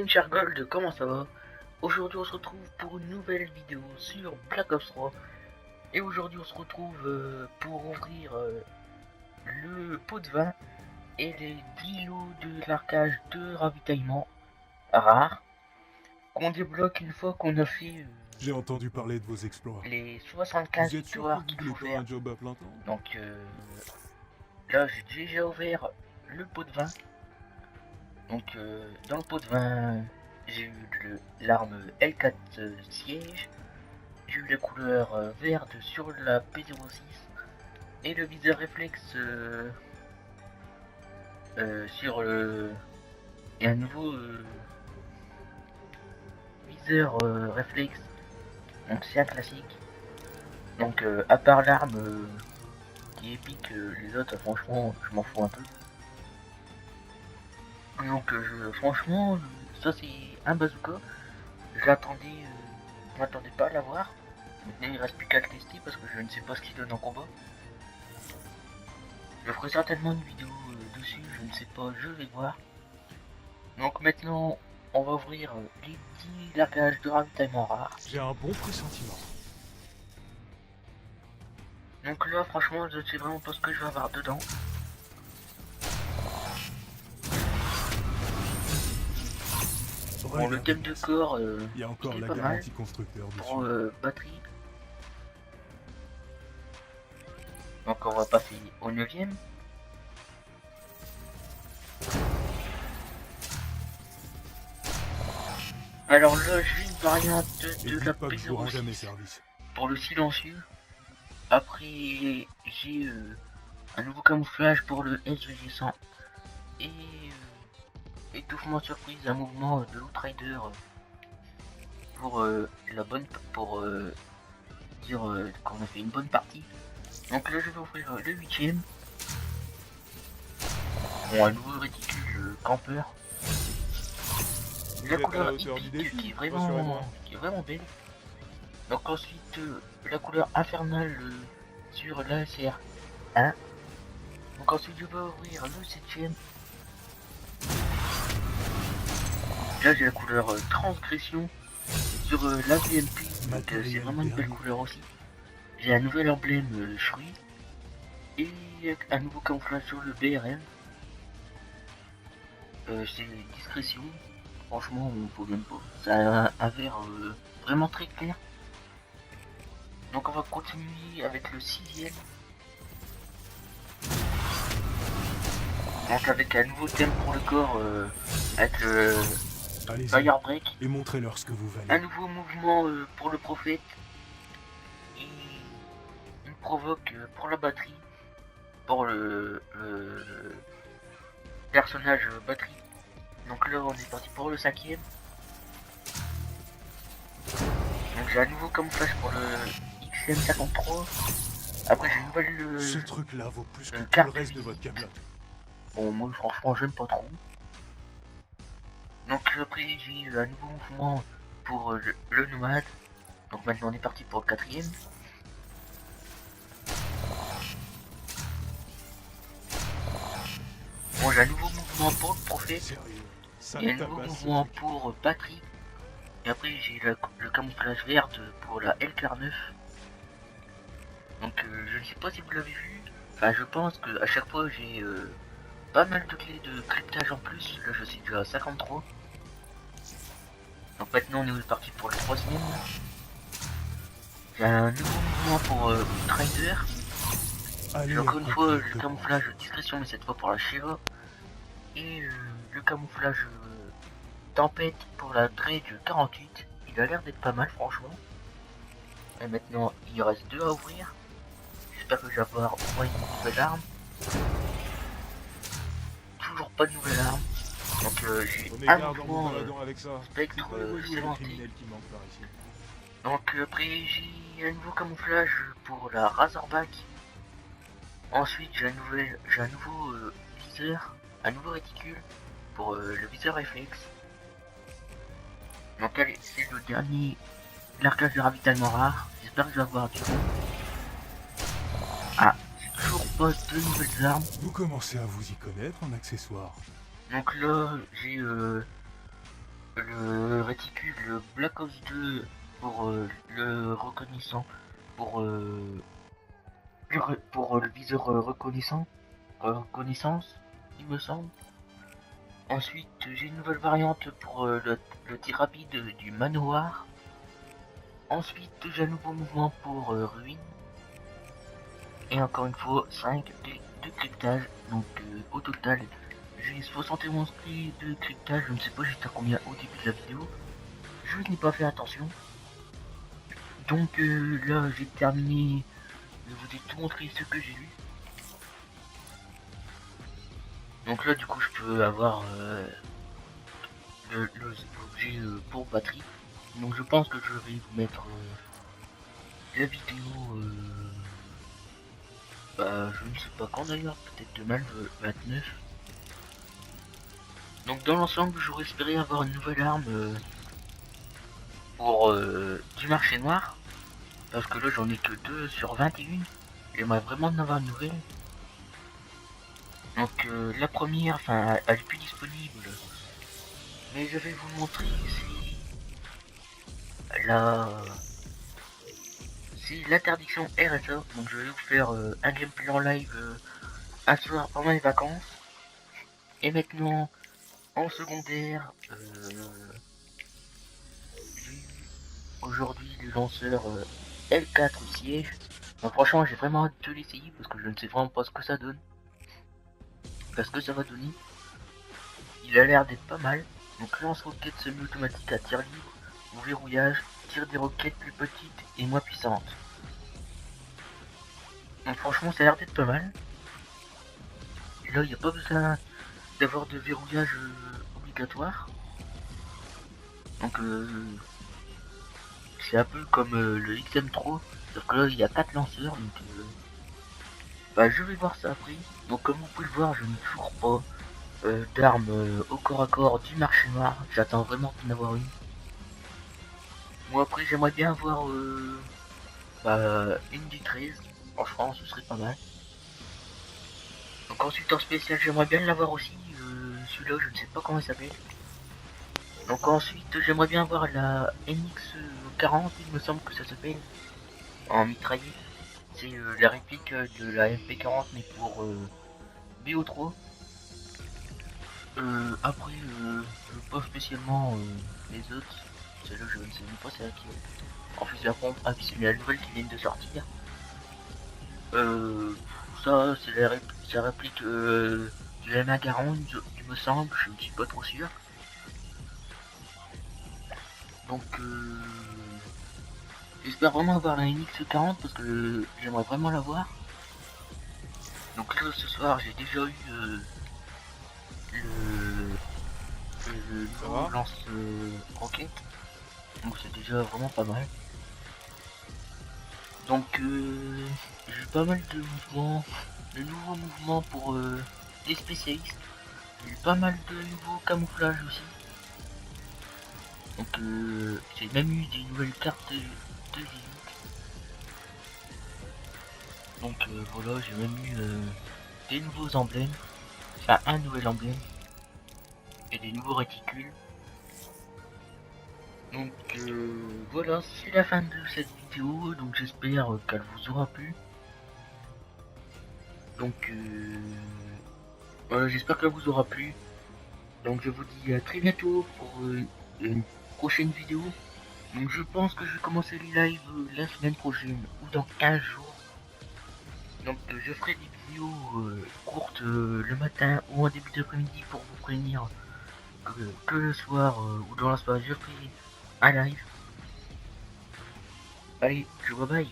Cher Gold, comment ça va? Aujourd'hui on se retrouve pour une nouvelle vidéo sur Black Ops 3. Et aujourd'hui on se retrouve pour ouvrir le pot de vin et les 10 lots de largage de ravitaillement rares qu'on débloque une fois qu'on a fait J'ai entendu parler de vos exploits. les 75 Vous êtes sûr que victoires vous qu'il voulez faut pas faire. un job à plein temps? Donc là j'ai déjà ouvert le pot de vin. Donc dans le pot de vin j'ai eu l'arme L4 siège. J'ai eu la couleur verte sur la P06 et le viseur réflexe sur le... et un nouveau viseur réflexe, donc c'est un classique. Donc à part l'arme qui est épique, les autres franchement je m'en fous un peu. Donc franchement ça c'est un bazooka, je m'attendais pas à l'avoir. Maintenant il reste plus qu'à le tester parce que je ne sais pas ce qu'il donne en combat. Je ferai certainement une vidéo dessus, je ne sais pas, je vais voir. Donc maintenant, on va ouvrir les petits largages de ravitaillement rares. J'ai un bon pressentiment. Donc là, franchement, je ne sais vraiment pas ce que je vais avoir dedans. Bon, le thème de corps, il y a encore il est la pas mal garantie constructeur dessus. pour batterie. Donc on va passer au 9ème. Alors là, j'ai une variante de la pas que je vous rends jamais P06 service. pour le silencieux. Après, j'ai un nouveau camouflage pour le SVG100 et étouffement surprise, un mouvement de l'Outrider pour la bonne, pour dire qu'on a fait une bonne partie. Donc là je vais ouvrir le 8ème. Bon, un nouveau réticule campeur. La couleur épique qui est vraiment belle. Donc ensuite la couleur infernale sur l'ASR 1. Donc ensuite je vais ouvrir le 7ème. Là j'ai la couleur transgression sur la VMP, donc c'est vraiment une belle couleur aussi. J'ai un nouvel emblème fruit et un nouveau camouflage sur le BRM. C'est discrétion, franchement on peut même pas. Ça a un vert vraiment très clair. Donc on va continuer avec le 6ème. Donc avec un nouveau thème pour le corps, avec le Fire Break. Et montrez-leur ce que vous valez. Un nouveau mouvement pour le prophète. Et une provoque pour la batterie. Pour le personnage batterie. Donc là on est parti pour le 5ème. Donc j'ai un nouveau camouflage pour le XM53. Après j'ai une nouvelle Ce truc là vaut plus que tout carte le reste de votre camelote. Bon moi franchement j'aime pas trop. Donc après j'ai un nouveau mouvement pour le nomade. Donc maintenant on est parti pour le 4ème. Bon j'ai un nouveau mouvement pour le prophète. Et un nouveau mouvement pour Patrick. Et après j'ai le camouflage vert pour la LK9. Donc je ne sais pas si vous l'avez vu. Enfin je pense que à chaque fois j'ai pas mal de clés de cryptage en plus. Là je suis déjà à 53. Donc maintenant on est parti pour le 3ème. J'ai un nouveau mouvement pour Trader. J'ai encore une fois le camouflage discrétion mais cette fois pour la Shiva. Et le camouflage tempête pour la Dredge 48. Il a l'air d'être pas mal franchement. Et maintenant il reste 2 à ouvrir. J'espère que je vais avoir au moins une nouvelle arme. Toujours pas de nouvelle arme. Donc j'ai un mouvement spectre sédenté. Donc après j'ai un nouveau camouflage pour la Razorback. Ensuite j'ai un nouveau viseur, un nouveau réticule pour le viseur réflexe. Donc allez, c'est le dernier largage de ravitaillement rare. J'espère que je vais avoir du bon. Ah, j'ai toujours pas de nouvelles armes. Vous commencez à vous y connaître en accessoires. Donc là, j'ai le réticule, le Black Ops 2 pour le reconnaissant, pour, le viseur reconnaissance, il me semble. Ensuite, j'ai une nouvelle variante pour le tir rapide du manoir. Ensuite, j'ai un nouveau mouvement pour ruine. Et encore une fois, 5 de cryptage. Donc au total, j'ai 71 clés de cryptage. Je ne sais pas j'étais à combien au début de la vidéo. Je n'ai pas fait attention. Donc là, j'ai terminé. Je vous ai tout montré ce que j'ai eu. Donc là, du coup, je peux avoir l'objet pour batterie. Donc je pense que je vais vous mettre la vidéo. Bah, je ne sais pas quand d'ailleurs, peut-être demain le 29. Donc dans l'ensemble, j'aurais espéré avoir une nouvelle arme pour du marché noir. Parce que là, j'en ai que 2 sur 21. J'aimerais vraiment en avoir une nouvelle. Donc la première, enfin, elle est plus disponible. Mais je vais vous montrer ici la... c'est l'interdiction RSA. Donc je vais vous faire un gameplay en live un soir pendant les vacances. Et maintenant, en secondaire, j'ai aujourd'hui le lanceur L4 siège. Donc franchement, j'ai vraiment hâte de l'essayer parce que je ne sais vraiment pas ce que ça donne. Parce que ça va donner. Il a l'air d'être pas mal. Donc lance-roquette semi-automatique à tir libre ou verrouillage, tire des roquettes plus petites et moins puissantes. Donc franchement, ça a l'air d'être pas mal. Et là, il n'y a pas besoin d'avoir de verrouillage obligatoire. Donc c'est un peu comme le XM3, sauf que là il y a 4 lanceurs, donc bah, je vais voir ça après. Donc comme vous pouvez le voir, je n'ai toujours pas d'armes au corps à corps du marché noir, j'attends vraiment d'en avoir une. Moi après j'aimerais bien avoir une du 13, franchement ce serait pas mal. Donc ensuite en spécial j'aimerais bien l'avoir aussi, celui-là je ne sais pas comment il s'appelle. Donc ensuite j'aimerais bien avoir la NX40, il me semble que ça s'appelle, en mitraillé. C'est la réplique de la MP40 mais pour BO3. Après pas spécialement les autres. Celle-là je ne sais même pas c'est laquelle. En plus la pompe, ah puis c'est la nouvelle qui vient de sortir. Ça c'est la réplique du MA40 il me semble, je ne suis pas trop sûr. Donc j'espère vraiment avoir la NX40 parce que j'aimerais vraiment l'avoir. Donc là ce soir j'ai déjà eu le nouveau lance roquette. Donc c'est déjà vraiment pas mal. Donc j'ai pas mal de mouvements, de nouveaux mouvements pour les spécialistes. J'ai pas mal de nouveaux camouflages aussi. Donc j'ai même eu des nouvelles cartes de visite. Donc voilà, j'ai même eu des nouveaux emblèmes. Enfin un nouvel emblème. Et des nouveaux réticules. Donc voilà, c'est la fin de cette vidéo, donc j'espère qu'elle vous aura plu. Donc voilà, j'espère qu'elle vous aura plu. Donc je vous dis à très bientôt pour une prochaine vidéo. Donc je pense que je vais commencer les lives la semaine prochaine ou dans 15 jours. Donc je ferai des vidéos courtes le matin ou en début d'après-midi pour vous prévenir que le soir ou dans la soirée je ferai un live. Allez, je vous bye.